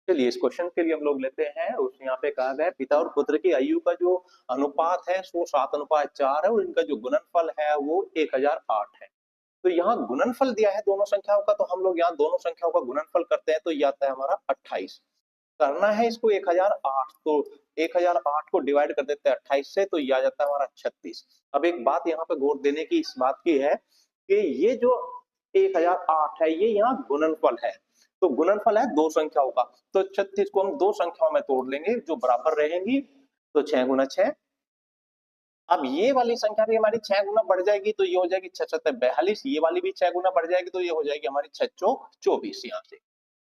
चलिए इस क्वेश्चन के लिए हम लोग लेते हैं। उस यहाँ पे कहा गया है पिता और पुत्र की आयु का जो अनुपात है वो 7:4 है और इनका जो गुणनफल है वो 1008 है। तो यहाँ गुणनफल दिया है दोनों संख्याओं का, तो हम लोग यहाँ दोनों संख्याओं का गुणनफल करते हैं तो ये आता है हमारा 28। करना है इसको 1008, तो 1008 को डिवाइड कर देते हैं 28 से, तो ये आ जाता है हमारा 36। अब एक बात यहाँ पे गौर देने की इस बात की है कि ये जो 1008 है ये यहाँ गुणनफल है, तो गुणनफल है दो संख्याओं का, तो 36 को हम दो संख्याओं में तोड़ लेंगे जो बराबर रहेंगी, तो 6 गुना 6। अब ये वाली संख्या भी हमारी 6 गुना बढ़ जाएगी तो ये हो जाएगी 6 7 42, ये वाली भी 6 गुना बढ़ जाएगी तो ये हो जाएगी हमारी 6 चौक 24 यहाँ से।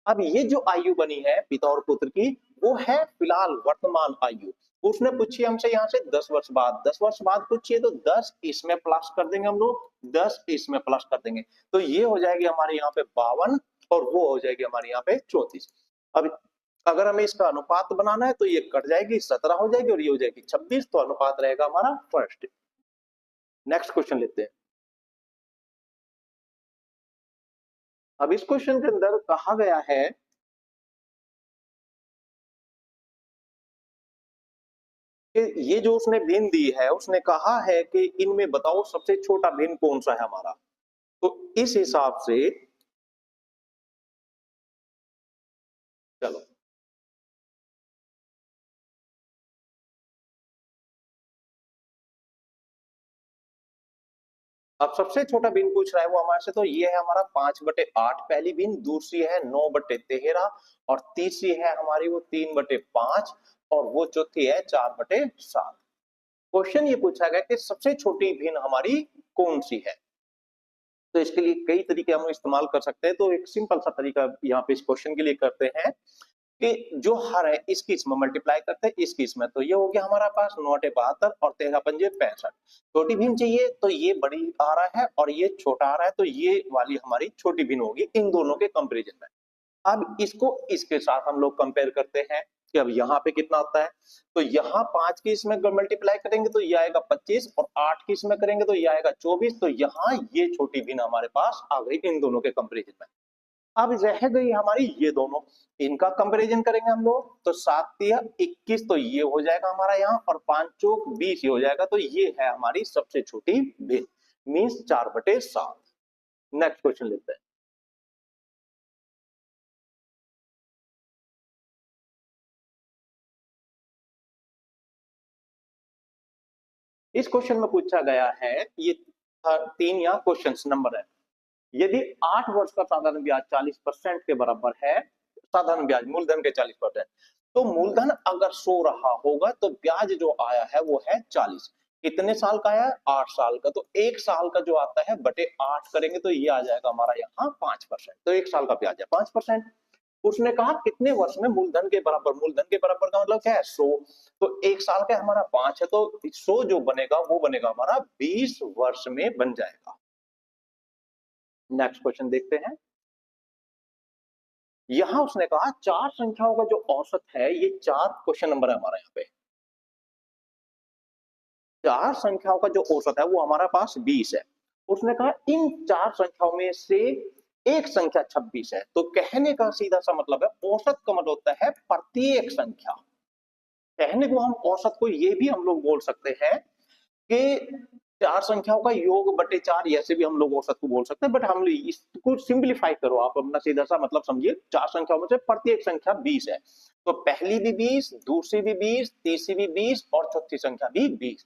अब ये जो आयु बनी है पिता और पुत्र की वो है फिलहाल वर्तमान आयु। उसने पूछी हमसे यहाँ से 10 वर्ष बाद, 10 वर्ष बाद पूछिए तो 10 इसमें प्लस कर देंगे हम लोग, 10 इसमें प्लस कर देंगे, तो ये हो जाएगी हमारे यहाँ पे 52 और वो हो जाएगी हमारे यहाँ पे 34। अब अगर हमें इसका अनुपात बनाना है तो ये कट जाएगी 17 हो जाएगी और ये हो जाएगी 26, तो अनुपात रहेगा हमारा फर्स्ट। नेक्स्ट क्वेश्चन लेते हैं। अब इस क्वेश्चन के अंदर कहा गया है कि ये जो उसने भिन्न दी है उसने कहा है कि इनमें बताओ सबसे छोटा भिन्न कौन सा है हमारा, तो इस हिसाब से चलो अब सबसे छोटा भिन्न पूछ रहा है वो हमारे से, तो ये है हमारा 5/8 पहली भिन्न, दूसरी है 9/13 और तीसरी है हमारी वो 3/5 और वो चौथी है 4/7। क्वेश्चन ये पूछा गया कि सबसे छोटी भिन्न हमारी कौन सी है, तो इसके लिए कई तरीके हम इस्तेमाल कर सकते हैं। तो एक सिंपल सा तरीका यहाँ पे इस क्वेश्चन के लिए करते हैं कि जो हर है इसकी इसमें मल्टीप्लाई करते हैं इसकी इसमें, तो ये हो गया हमारा पास 9/72 और 13×5 65। छोटी भिन्न चाहिए तो ये बड़ी आ रहा है और ये छोटा आ रहा है, तो ये वाली हमारी छोटी भिन्न होगी इन दोनों के कंपेरिजन में। अब इसको इसके साथ हम लोग कंपेयर करते हैं कि अब यहाँ पे कितना आता है, तो यहाँ 5 की इसमें मल्टीप्लाई करेंगे तो ये आएगा 25 और 8 की इसमें करेंगे तो ये आएगा 24, तो यहाँ ये छोटी भिन्न हमारे पास आ गई इन दोनों के कंपेरिजन में। अब रह गई हमारी ये दोनों, इनका कंपैरिजन करेंगे हम लोग, तो 7×3 = 21, तो ये हो जाएगा हमारा यहाँ, और 5×4 = 20 हो जाएगा, तो ये है हमारी सबसे छोटी भिन्न मीन्स 4/7। नेक्स्ट क्वेश्चन लेते हैं। इस क्वेश्चन में पूछा गया है, ये 3 या क्वेश्चन नंबर है, यदि 8 वर्ष का साधारण ब्याज 40% के बराबर है, साधारण ब्याज मूलधन के 40%, तो मूलधन अगर 100 रहा होगा तो ब्याज जो आया है वो है 40। कितने साल का है? 8 साल का, तो 1 साल का जो आता है बटे 8 करेंगे तो ये आ जाएगा हमारा यहाँ 5%, तो 1 साल का ब्याज है 5%। उसने कहा कितने वर्ष में मूलधन के बराबर, मूलधन के बराबर का मतलब क्या है 100, तो 1 साल का हमारा 5 है, तो 100 जो बनेगा वो बनेगा हमारा 20 वर्ष में बन जाएगा। नेक्स्ट क्वेश्चन देखते हैं। यहां उसने कहा 4 संख्याओं का जो औसत है, ये 4 क्वेश्चन नंबर है हमारा यहाँ पे, 4 संख्याओं का जो औसत है वो हमारा पास 20 है। उसने कहा इन 4 संख्याओं में से एक संख्या 26 है, तो कहने का सीधा सा मतलब है औसत का मतलब होता है प्रत्येक संख्या। कहने को हम औसत को ये भी हम लोग बोल सकते हैं कि 4 संख्याओं का योग बटे 4, ऐसे भी हम लोग औसत को बोल सकते हैं, बट हम इसको सिंप्लीफाई करो, आप अपना सीधा सा मतलब समझिए, 4 संख्याओं में से प्रत्येक संख्या 20 है, तो पहली भी 20, दूसरी भी 20, तीसरी भी 20 और चौथी संख्या भी 20।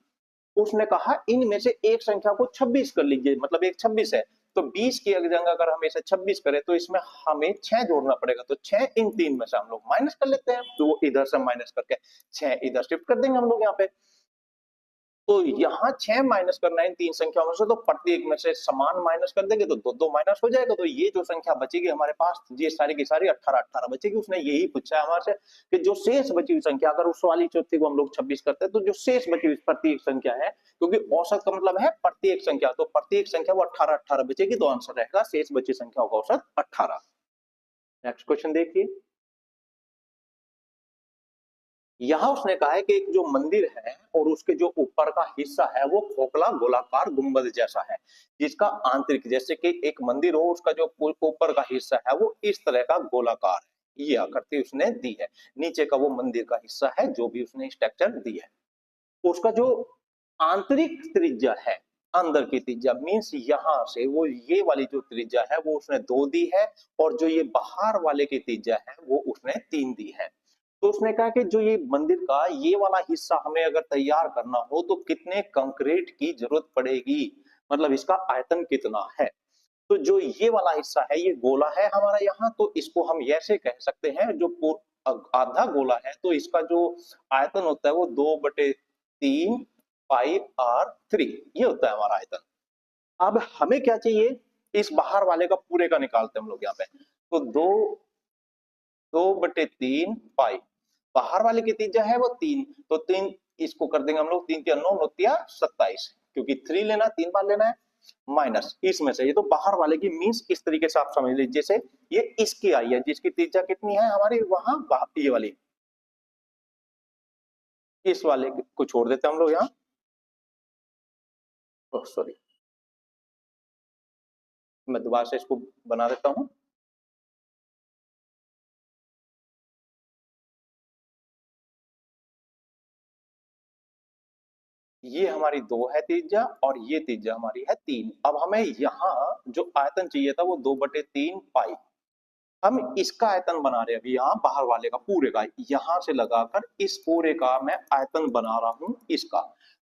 उसने कहा इनमें से एक संख्या को 26 कर लीजिए, मतलब एक 26 है, तो 20 की जगह अगर हम इसे 26 करें तो इसमें हमें 6 जोड़ना पड़ेगा, तो 6 इन 3 में से हम लोग माइनस कर लेते हैं, तो इधर से माइनस करके 6 इधर शिफ्ट कर देंगे हम लोग यहाँ पे। तो यहाँ 6 माइनस करना है इन 3 संख्याओं में से, तो प्रत्येक में से समान माइनस कर देंगे तो 2-2 माइनस हो जाएगा, तो ये जो संख्या बचेगी हमारे पास, ये सारी की सारी 18 बचेगी। उसने यही पूछा है हमारे से कि जो शेष बची हुई संख्या, अगर उस वाली चौथी को हम लोग 26 करते हैं तो जो शेष बची हुई प्रत्येक संख्या है, क्योंकि औसत का मतलब है प्रत्येक संख्या, तो प्रत्येक संख्या वो 18 बचेगी, तो आंसर रहेगा शेष बची संख्याओं का औसत 18। नेक्स्ट क्वेश्चन देखिए। यहां उसने कहा है कि एक जो मंदिर है और उसके जो ऊपर का हिस्सा है वो खोखला गोलाकार गुंबद जैसा है, जिसका आंतरिक, जैसे कि एक मंदिर हो उसका जो ऊपर का हिस्सा है वो इस तरह का गोलाकार है, ये आकृति उसने दी है, नीचे का वो मंदिर का हिस्सा है जो भी उसने स्ट्रक्चर दी है। उसका जो आंतरिक त्रिज्या है, अंदर की त्रिज्या मीन्स यहां से वो ये वाली जो त्रिज्या है वो उसने 2 दी है, और जो ये बाहर वाले की त्रिज्या है वो उसने 3 दी है। तो उसने कहा कि जो ये मंदिर का ये वाला हिस्सा हमें अगर तैयार करना हो तो कितने कंक्रीट की जरूरत पड़ेगी, मतलब इसका आयतन कितना है। तो जो ये वाला हिस्सा है ये गोला है हमारा यहाँ, तो इसको हम ऐसे कह सकते हैं जो आधा गोला है तो इसका जो आयतन होता है वो 2/3 पाई r3 ये होता है हमारा आयतन। अब हमें क्या चाहिए, इस बाहर वाले का पूरे का निकालते हैं हम लोग यहाँ पे। तो 2/3 पाई, बाहर वाले की त्रिज्या है वो 3, तो 3 इसको कर देंगे हम लोग, 3 के 9 9 27, क्योंकि 3 लेना 3 बार लेना है, माइनस इसमें से ये तो बाहर वाले की मीन्स इस तरीके से आप समझ लीजिए, जैसे ये इसकी आई है जिसकी त्रिज्या कितनी है हमारी वहां ये वाली, इस वाले को छोड़ देते हैं हम लोग यहाँ, सॉरी मैं दोबारा से इसको बना देता हूं। ये हमारी 2 है त्रिज्या और ये त्रिज्या हमारी है 3। अब हमें यहाँ जो आयतन चाहिए था वो 2/3 पाई, हम इसका आयतन बना रहे हैं अभी यहाँ बाहर वाले का पूरे का, यहां से लगाकर इस पूरे का मैं आयतन बना रहा हूं इसका।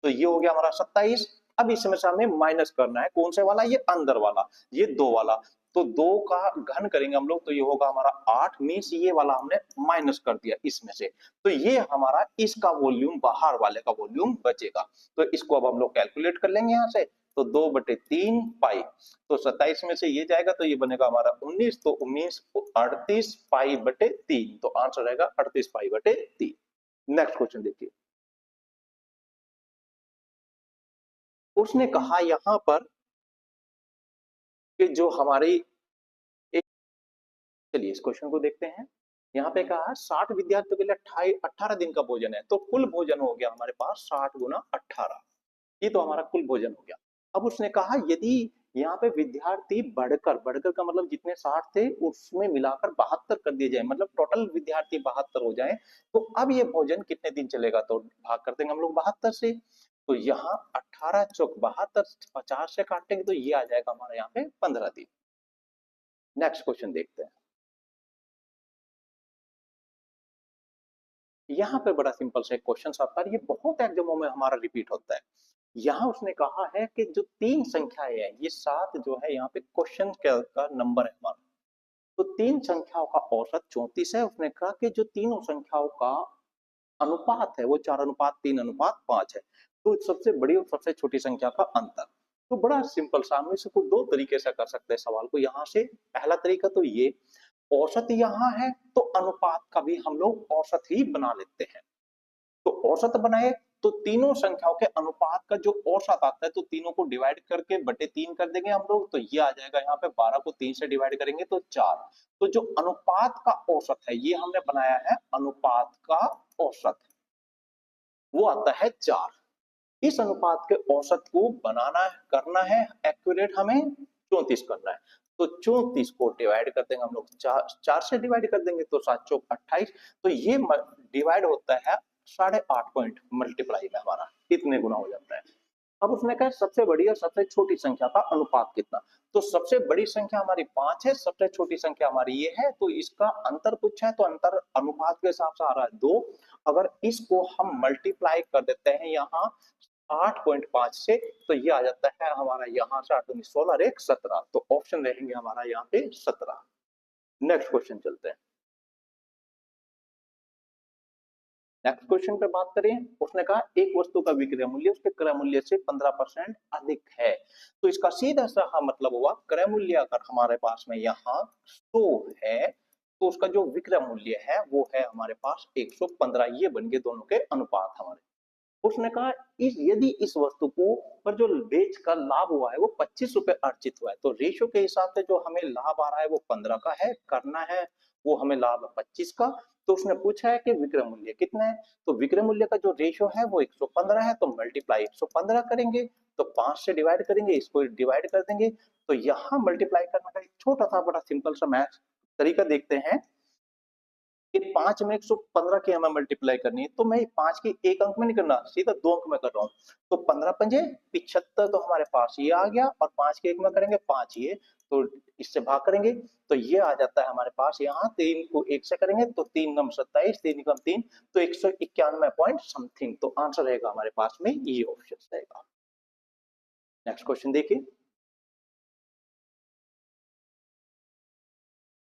तो ये हो गया हमारा 27। अब इसमें से हमें माइनस करना है कौन से वाला, ये अंदर वाला, ये 2 वाला। तो 2 का घन करेंगे हम लोग तो ये होगा हमारा 8, मीन्स ये वाला हमने माइनस कर दिया इसमें से, तो ये हमारा इसका वॉल्यूम बाहर वाले का वॉल्यूम बचेगा। तो इसको अब हम लोग कैलकुलेट कर लेंगे यहाँ से, तो 2/3 पाई, तो 27 में से ये जाएगा तो ये बनेगा हमारा 19, तो 19 38 पाई/3, तो आंसर रहेगा 38 पाई/3। नेक्स्ट क्वेश्चन देखिए, उसने कहा यहां पर कि जो हमारी एक, चलिए इस क्वेश्चन को देखते हैं। यहाँ पे कहा 60 विद्यार्थियों के लिए 18 दिन का भोजन है, तो कुल भोजन हो गया हमारे पास 60 गुना 18, ये तो हमारा कुल भोजन हो गया। अब उसने कहा यदि यहाँ पे विद्यार्थी बढ़कर बढ़कर का मतलब जितने 60 थे उसमें मिलाकर 72 कर दिए जाए, मतलब टोटल विद्यार्थी 72 हो जाए, तो अब ये भोजन कितने दिन चलेगा, तो भाग कर देंगे हम लोग 72 से। तो यहाँ 18 चौक 72, 50 से काटेंगे तो ये आ जाएगा हमारे यहाँ पे 15 दिन। नेक्स्ट क्वेश्चन देखते हैं। यहाँ पे बड़ा सिंपल सा क्वेश्चन आता है, ये बहुत एग्जामों में हमारा रिपीट होता है। यहाँ उसने कहा है कि जो 3 संख्याएं हैं, ये 7 जो है यहाँ पे क्वेश्चन का नंबर है हमारा, तो 3 संख्याओं का औसत 34 है। उसने कहा कि जो तीनों संख्याओं का अनुपात है वो 4:3:5 है, तो सबसे बड़ी और सबसे छोटी संख्या का अंतर। तो बड़ा सिंपल सा, हम इसको 2 तरीके से कर सकते हैं सवाल को यहाँ से। पहला तरीका तो ये, औसत यहाँ है तो अनुपात का भी हम लोग औसत ही बना लेते हैं। तो औसत बनाए तो तीनों संख्याओं के अनुपात का जो औसत आता है, तो तीनों को डिवाइड करके बटे 3 कर देंगे हम लोग, तो ये आ जाएगा यहाँ पे 12 को 3 से डिवाइड करेंगे तो 4। तो जो अनुपात का औसत है ये हमने बनाया है, अनुपात का औसत वो आता है 4। इस अनुपात के औसत को बनाना है, करना है एक्यूरेट, हमें 34 करना है। तो 34 को डिवाइड कर देंगे हम लोग, 4 से डिवाइड कर देंगे तो 7 चौक 28, तो ये डिवाइड होता है 8.5 पॉइंट मल्टीप्लाई में हमारा इतने गुना हो जाता है। अब उसने कहा सबसे बड़ी और सबसे छोटी संख्या का अनुपात कितना, तो सबसे बड़ी संख्या हमारी 5 है, सबसे छोटी संख्या हमारी ये है, तो इसका अंतर पूछा है तो अंतर अनुपात के हिसाब से आ रहा है 2। अगर इसको हम मल्टीप्लाई कर देते हैं यहाँ 8.5 से, तो ये आ जाता है हमारा यहाँ से 8 दूनी 16 और 1 17, तो ऑप्शन रहेंगे हमारा यहाँ पे 17। नेक्स्ट क्वेश्चन चलते हैं। नेक्स्ट क्वेश्चन पे बात करें, उसने कहा एक वस्तु का विक्रय मूल्य उसके क्रय मूल्य से 15% अधिक है, तो इसका सीधा सा मतलब हुआ क्रय मूल्य अगर हमारे पास में यहाँ 100 है तो उसका जो विक्रय मूल्य है वो है हमारे पास 115, ये बन गए दोनों के अनुपात हमारे। उसने कहा इस यदि इस वस्तु को पर जो बेच कर लाभ हुआ है वो 25 रुपए अर्जित हुआ है, तो रेशो के हिसाब से जो हमें लाभ आ रहा है वो 15 का है, करना है वो हमें लाभ है 25 का। तो उसने पूछा है कि विक्रय मूल्य कितना है, तो विक्रय मूल्य का जो रेशो है वो 115 है, तो मल्टीप्लाई 115 करेंगे, तो 5 से डिवाइड करेंगे, इसको डिवाइड कर देंगे, तो यहाँ मल्टीप्लाई करने का एक छोटा सा बड़ा सिंपल सा मैथ तरीका देखते हैं। 5 में 115 की हमें मल्टीप्लाई करनी है, तो मैं 5 की एक अंक में नहीं करना, सीधा 2 अंक में कर रहा हूँ। तो 15 पंजे 75, तो हमारे पास ये आ गया, और 5 के एक में करेंगे 5 ये, तो इससे भाग करेंगे तो ये आ जाता है हमारे पास यहाँ। 3 को 1 से करेंगे तो 3 गम 27, 3 गम 3, तो 191 पॉइंट समथिंग। तो आंसर रहेगा हमारे पास में ये ऑप्शन रहेगा। नेक्स्ट क्वेश्चन देखिए,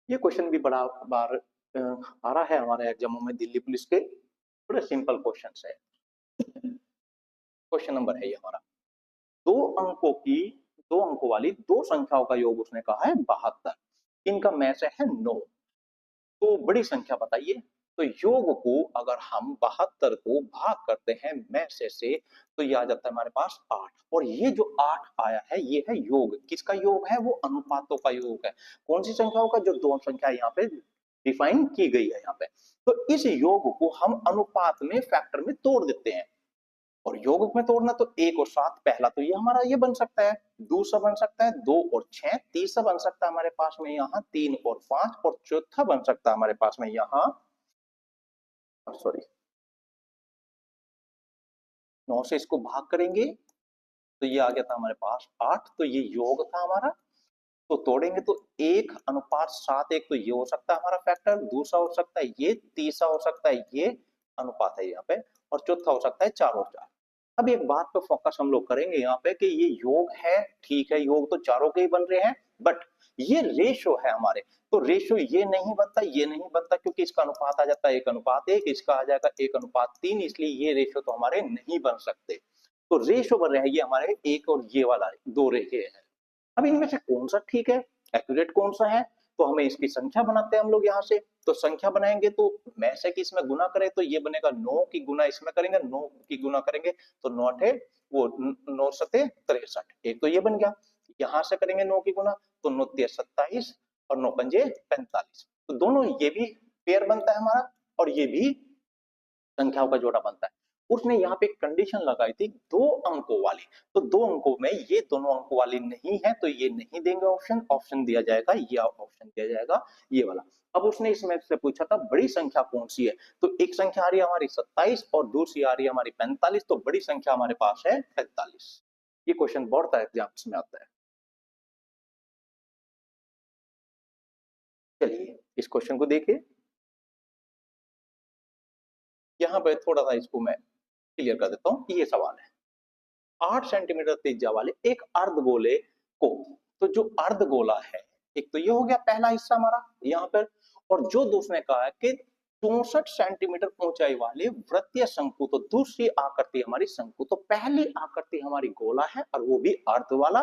ये क्वेश्चन भी बड़ा बार आ रहा है हमारे एग्जामों में, दिल्ली पुलिस के, बड़े सिंपल क्वेश्चन है। क्वेश्चन नंबर है ये हमारा, दो अंकों वाली दो संख्याओं का योग उसने कहा है 72, इनका में से है 9, तो बड़ी संख्या बताइए। तो योग को अगर हम 72 को भाग करते हैं में से तो ये आ जाता है हमारे पास 8, और ये जो 8 आया है ये है योग, किसका योग है, वो अनुपातों का योग है। कौन सी संख्याओं का, जो दो संख्या यहाँ पे डिफाइन की गई है यहाँ पे। तो इस योग को हम अनुपात में, फैक्टर में तोड़ देते हैं, और योग में तोड़ना तो 1 और 7, पहला तो ये हमारा ये बन सकता है, दूसरा बन सकता है 2 और 6, तीसरा बन सकता है हमारे पास में यहाँ 3 और 5, और चौथा बन सकता है हमारे पास में यहाँ, सॉरी 9 से इसको भाग करेंगे तो ये आ गया था हमारे पास 8, तो ये योग था हमारा। तो तोड़ेंगे तो 1:7, एक तो ये हो सकता है हमारा फैक्टर, दूसरा हो सकता है ये, तीसरा हो सकता है ये, अनुपात है यहाँ पे, और चौथा हो सकता है 4 और 4। अब एक बात पे फोकस हम लोग करेंगे यहाँ पे कि ये योग है, ठीक है, योग तो चारों के ही बन रहे हैं, बट ये रेशो है हमारे, तो रेशो ये नहीं बनता, ये नहीं बनता, क्योंकि इसका अनुपात आ जाता है 1:1, इसका आ जाएगा 1:3, इसलिए ये रेशो तो हमारे नहीं बन सकते। तो रेशो बन रहे हैं ये हमारे एक और ये वाला, दो रेखे हैं। अब इनमें से कौन सा ठीक है, एक्यूरेट कौन सा है, तो हमें इसकी संख्या बनाते हैं हम लोग यहाँ से। तो संख्या बनाएंगे तो में से कि इसमें गुना करें तो ये बनेगा 9 की गुना इसमें करेंगे, 9 की गुना करेंगे तो 9 है वो 9 सते 63, एक तो ये बन गया। यहाँ से करेंगे 9 की गुना तो 9 तिया 27 और 9 पंजे 45, तो दोनों ये भी पेयर बनता है हमारा, और ये भी संख्याओं का जोड़ा बनता है। उसने यहाँ पे कंडीशन लगाई थी 2 अंकों वाली, तो 2 अंकों में ये दोनों अंकों वाली नहीं है, तो ये नहीं देंगे ऑप्शन, ऑप्शन दिया जाएगा ये ऑप्शन दिया जाएगा ये वाला। अब उसने इसमें से पूछा था बड़ी संख्या कौन सी है, तो एक संख्या आ रही है हमारी 27 और दूसरी आ रही है हमारी 45, तो बड़ी संख्या हमारे पास है 45। ये क्वेश्चन बहुत एग्जाम्स में आता है। चलिए इस क्वेश्चन को देखिए, यहाँ पे थोड़ा सा इसको मैं क्लियर कर देता हूँ। ये सवाल है 8 सेंटीमीटर त्रिज्या वाले एक अर्धगोले को, तो जो अर्धगोला है, एक तो ये हो गया पहला हिस्सा हमारा यहाँ पर, और जो दूसरे कहा है कि 64 सेंटीमीटर ऊंचाई वाले वृत्तीय शंकु, तो दूसरी आकृति हमारी शंकु, तो पहली आकृति हमारी गोला है और वो भी अर्ध वाला,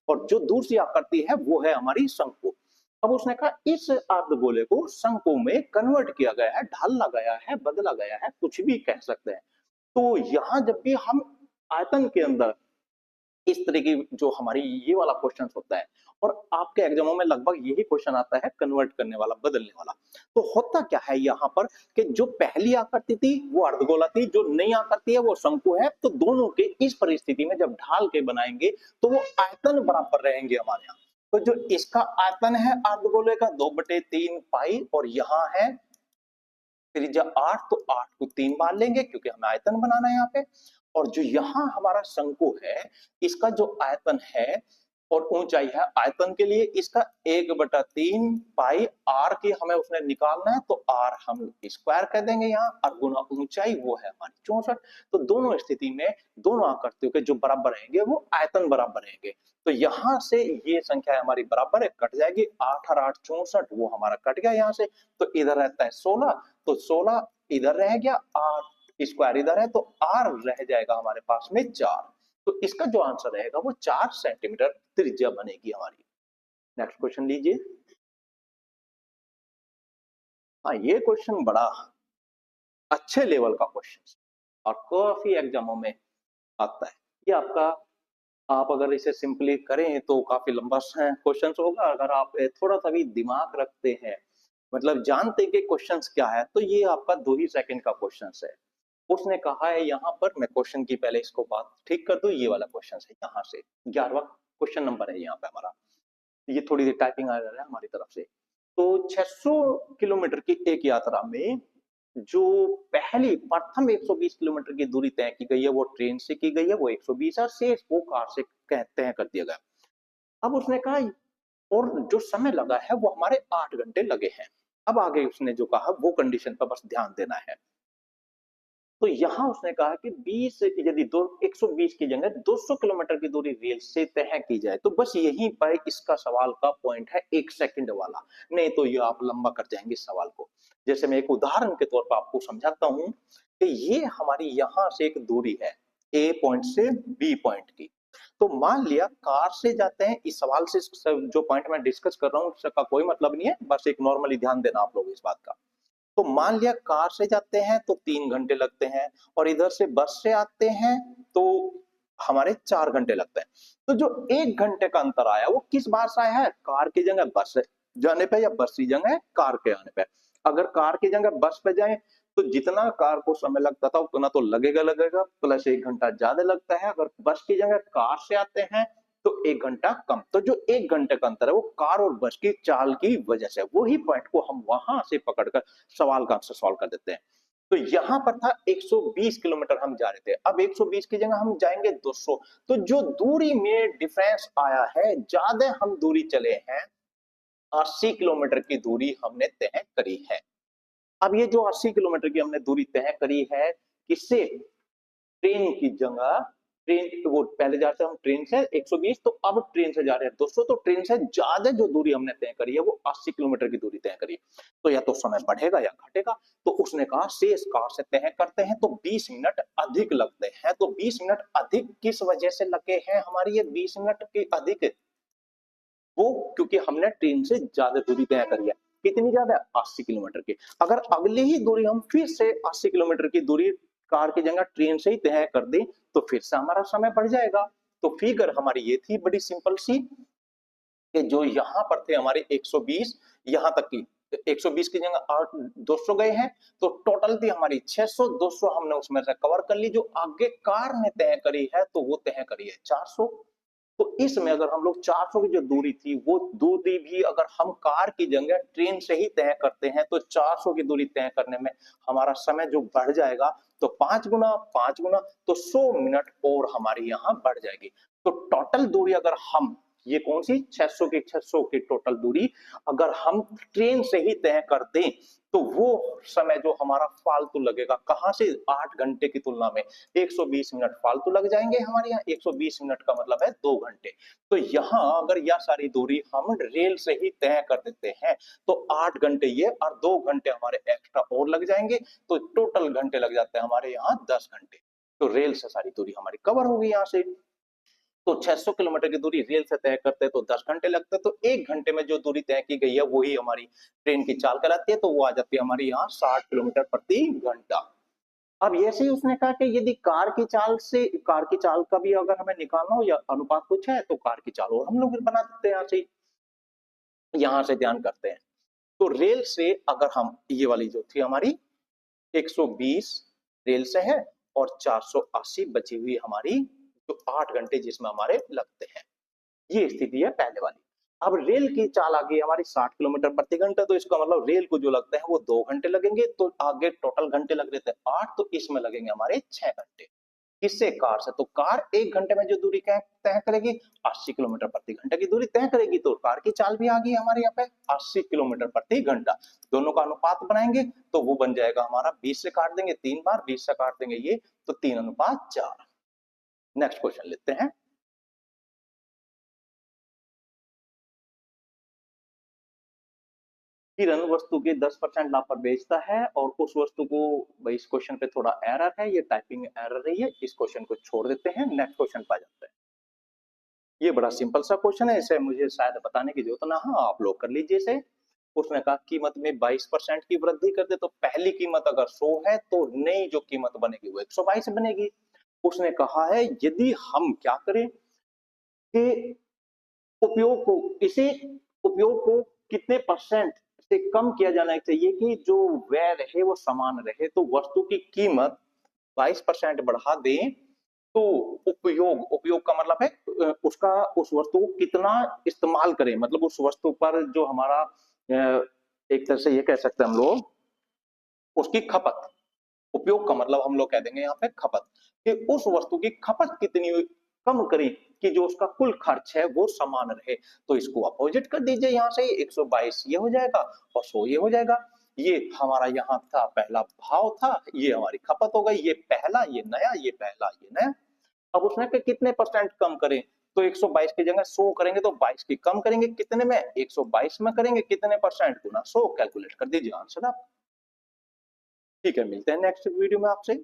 और जो दूसरी आकृति है वो है हमारी शंकु। अब उसने कहा इस अर्धगोले को शंकु में कन्वर्ट किया गया है, ढाला गया है, बदला गया है, कुछ भी कह सकते हैं। तो यहां जब भी हम आयतन के अंदर इस तरह की जो हमारी ये वाला क्वेश्चन होता है, और आपके एग्जामों में लगभग यही क्वेश्चन आता है, कन्वर्ट करने वाला, बदलने वाला। तो होता क्या है यहाँ पर कि जो पहली आकृति थी वो अर्धगोला थी, जो नई आकृति है वो शंकु है, तो दोनों के इस परिस्थिति में जब ढाल के बनाएंगे तो वो आयतन बराबर रहेंगे हमारे यहाँ। तो जो इसका आयतन है अर्धगोले का 2/3 पाई, और यहाँ है त्रिज्या 8, तो 8 को 3 बार लेंगे क्योंकि हमें आयतन बनाना है यहाँ पे। और जो यहाँ हमारा शंकु है, इसका जो आयतन है और ऊंचाई है, आयतन के लिए इसका 1/3 पाई आर की हमें उसने निकालना है, तो आर हम स्क्वायर कर देंगे यहाँ, और गुना ऊंचाई वो है हमारी 64। तो दोनों स्थिति में दोनों आकृतियों के जो बराबर रहेंगे वो आयतन बराबर रहेंगे। तो यहाँ से ये संख्या हमारी बराबर है, कट जाएगी, 8 और 8 64, वो हमारा कट गया यहाँ से, तो इधर रहता है 16, तो 16 इधर रह गया, आर स्क्वायर इधर है, तो आर रह जाएगा हमारे पास में 4। तो इसका जो आंसर रहेगा वो 4 सेंटीमीटर त्रिज्या बनेगी हमारी। नेक्स्ट क्वेश्चन लीजिए। हाँ, ये क्वेश्चन बड़ा अच्छे लेवल का क्वेश्चन और काफी एग्जामों में आता है। ये आपका, आप अगर इसे सिंपली करें तो काफी लंबा क्वेश्चन होगा, अगर आप थोड़ा सा भी दिमाग रखते हैं, मतलब जानते कि क्वेश्चंस क्या है, तो ये आपका 2 ही सेकंड का क्वेश्चन है। उसने कहा है यहाँ पर, मैं क्वेश्चन की पहले इसको बात ठीक कर दूं, ये वाला क्वेश्चन है यहाँ से 11वां क्वेश्चन नंबर है यहाँ पे हमारा। ये थोड़ी देर टाइपिंग आ रहा है हमारी तरफ से। तो 600 किलोमीटर की एक यात्रा में जो पहली प्रथम 120 किलोमीटर की दूरी तय की गई है वो ट्रेन से की गई है, वो 120 है, शेष वो कार से तय कर दिया गया। अब उसने कहा और जो समय लगा है वो हमारे 8 घंटे लगे हैं। अब आगे उसने जो कहा वो कंडीशन पर बस ध्यान देना है। तो यहां उसने कहा कि 20 यदि 120 की जगह 200 किलोमीटर की दूरी रेल से तय की जाए, तो बस यहीं पर इसका सवाल का पॉइंट है 1 सेकंड वाला। नहीं तो ये आप लंबा कर जाएंगे सवाल को। जैसे मैं एक उदाहरण के तौर पर आपको समझाता हूं कि ये हमारी यहां से एक दूरी है ए पॉइंट से बी पॉइंट की। तो मान लिया कार से जाते हैं, इस सवाल से जो पॉइंट मैं डिस्कस कर रहा हूं उसका कोई मतलब नहीं है, बस एक नॉर्मली ध्यान देना आप लोग इस बात का। तो मान लिया कार से जाते हैं तो 3 घंटे लगते हैं, और इधर से बस से आते हैं तो हमारे 4 घंटे लगते हैं। तो जो 1 घंटे का अंतर आया वो किस बात से आया है? कार की जगह बस जाने पे या बस की जगह कार के आने पे। अगर कार की जगह बस पे जाए तो जितना कार को समय लगता था उतना तो लगेगा लगेगा, प्लस 1 घंटा ज्यादा लगता है। अगर बस की जगह कार से आते हैं तो 1 घंटा कम। तो जो 1 घंटे का अंतर है वो कार और बस की चाल की वजह से, वही पॉइंट को हम वहां से पकड़कर सवाल का आंसर सॉल्व कर देते हैं। तो यहां पर था 120 किलोमीटर हम जा रहे थे, अब 120 की जगह हम जाएंगे 200। तो जो दूरी में डिफरेंस आया है, ज्यादा हम दूरी चले हैं, 80 किलोमीटर की दूरी हमने तय करी है। अब ये जो 80 किलोमीटर की हमने दूरी तय करी है, किससे? ट्रेन की जगह, ट्रेन वो पहले जाते हम ट्रेन से 120, तो अब ट्रेन से जा रहे हैं 200। तो ट्रेन से ज्यादा जो दूरी हमने तय करी है वो 80 किलोमीटर की दूरी तय करी है। तो या तो समय बढ़ेगा या घटेगा। तो उसने कहा शेष कार से तय करते हैं तो 20 मिनट अधिक लगते हैं। तो 20 मिनट अधिक किस वजह से लगे हैं हमारी ये 20 मिनट की अधिक? वो क्योंकि हमने ट्रेन से ज्यादा दूरी तय करी है। कितनी ज्यादा? 80 किलोमीटर की। अगर अगली ही दूरी हम फिर से 80 किलोमीटर की दूरी कार की जगह ट्रेन से ही तय कर दें तो फिर से हमारा समय बढ़ जाएगा। तो फिगर हमारी ये थी बड़ी सिंपल सी, कि जो यहां पर थे हमारे 120, यहां तक की 120 की जगह 200 गए हैं, तो टोटल थी हमारी 600। 200 हमने उसमें से कवर कर ली। जो आगे कार ने तय करी है तो वो तय करी है 400। तो इसमें अगर हम लोग 400 की जो दूरी थी वो दूरी भी अगर हम कार की जगह ट्रेन से ही तय करते हैं तो 400 की दूरी तय करने में हमारा समय जो बढ़ जाएगा, तो 5 गुना तो 100 मिनट और हमारी यहाँ बढ़ जाएगी। तो टोटल दूरी अगर हम, ये कौन सी 600 की टोटल दूरी अगर हम ट्रेन से ही तय कर दें तो वो समय जो हमारा फालतू लगेगा, कहां से? 8 घंटे की तुलना में 120 मिनट फालतू लग जाएंगे हमारे यहाँ। 120 मिनट का मतलब है 2 घंटे। तो यहाँ अगर यह सारी दूरी हम रेल से ही तय कर देते हैं तो 8 घंटे ये और 2 घंटे हमारे एक्स्ट्रा और लग जाएंगे। तो टोटल घंटे लग जाते हैं हमारे यहाँ 10 घंटे। तो रेल से सारी दूरी हमारी कवर होगी यहाँ से। तो 600 किलोमीटर की दूरी रेल से तय करते हैं तो 10 घंटे लगते हैं। तो 1 घंटे में जो दूरी तय की गई है वही हमारी ट्रेन की चाल कहलाती है। तो वो आ जाती है हमारी यहाँ 60 किलोमीटर प्रति घंटा। अब ऐसे ही उसने कहा कि यदि कार की चाल का भी अगर हमें निकालना हो या अनुपात कुछ है तो कार की चाल और हम लोग बना देते हैं। यहाँ से ध्यान करते हैं। तो रेल से अगर हम, ये वाली जो थी हमारी 120 रेल से है और 480 बची हुई हमारी जो 8 घंटे जिसमें हमारे लगते हैं, ये स्थिति है पहले वाली। अब रेल की चाल आ गई हमारी 60 किलोमीटर प्रति घंटा। तो इसका मतलब रेल को जो लगते हैं वो 2 घंटे लगेंगे। तो आगे टोटल घंटे लग रहे थे 8, तो इसमें लगेंगे हमारे 6 घंटे। किससे? कार से। तो कार 1 घंटे में जो दूरी तय करेगी 80 किलोमीटर प्रति घंटा की दूरी तय करेगी। तो कार की चाल भी आ गई हमारे यहाँ पे 80 किलोमीटर प्रति घंटा। दोनों का अनुपात बनाएंगे तो वो बन जाएगा हमारा 20 से काट देंगे 3 बार, 20 से काट देंगे ये, तो 3:4। नेक्स्ट क्वेश्चन लेते हैं। किरण वस्तु के 10% लाभ पर बेचता है और उस वस्तु को, भाई इस क्वेश्चन पे थोड़ा एरर है, ये टाइपिंग एरर रही है, इस क्वेश्चन को छोड़ देते हैं, नेक्स्ट क्वेश्चन पे जाते हैं। ये बड़ा सिंपल सा क्वेश्चन है, इसे मुझे शायद बताने की जरूरत ना हो, आप लोग कर लीजिए इसे। उसने कहा कीमत में 22% की वृद्धि कर दे, तो पहली कीमत अगर 100 है तो नई जो कीमत बनेगी वो 122 बनेगी। उसने कहा है यदि हम क्या करें कि उपयोग को इसे उपयोग को कितने परसेंट से कम किया जाना चाहिए कि जो व्यय रहे वो समान रहे। तो वस्तु की कीमत 22% बढ़ा दें तो उपयोग, उपयोग का मतलब है उसका, उस वस्तु को कितना इस्तेमाल करें, मतलब उस वस्तु पर जो हमारा एक तरह से ये कह सकते हैं हम लोग उसकी खपत, उपयोग का मतलब हम लोग कह देंगे यहाँ पे खपत, कि उस वस्तु की खपत कितनी कम करें कि जो उसका कुल खर्च है वो समान रहे। तो इसको अपोजिट कर दीजिए, यहाँ से 122 ये हो जाएगा और 100 ये हो जाएगा। ये हमारा यहाँ था पहला भाव था, ये हमारी खपत हो गई, ये पहला ये नया, ये पहला ये नया। अब उसने पे कितने परसेंट कम करें, तो 122 की जगह 100 करेंगे तो 22 की कम करेंगे, कितने में 122 में करेंगे, कितने परसेंट गुना 100, कैलकुलेट कर दीजिए आंसर आप। ठीक है, मिलते हैं नेक्स्ट वीडियो में आपसे।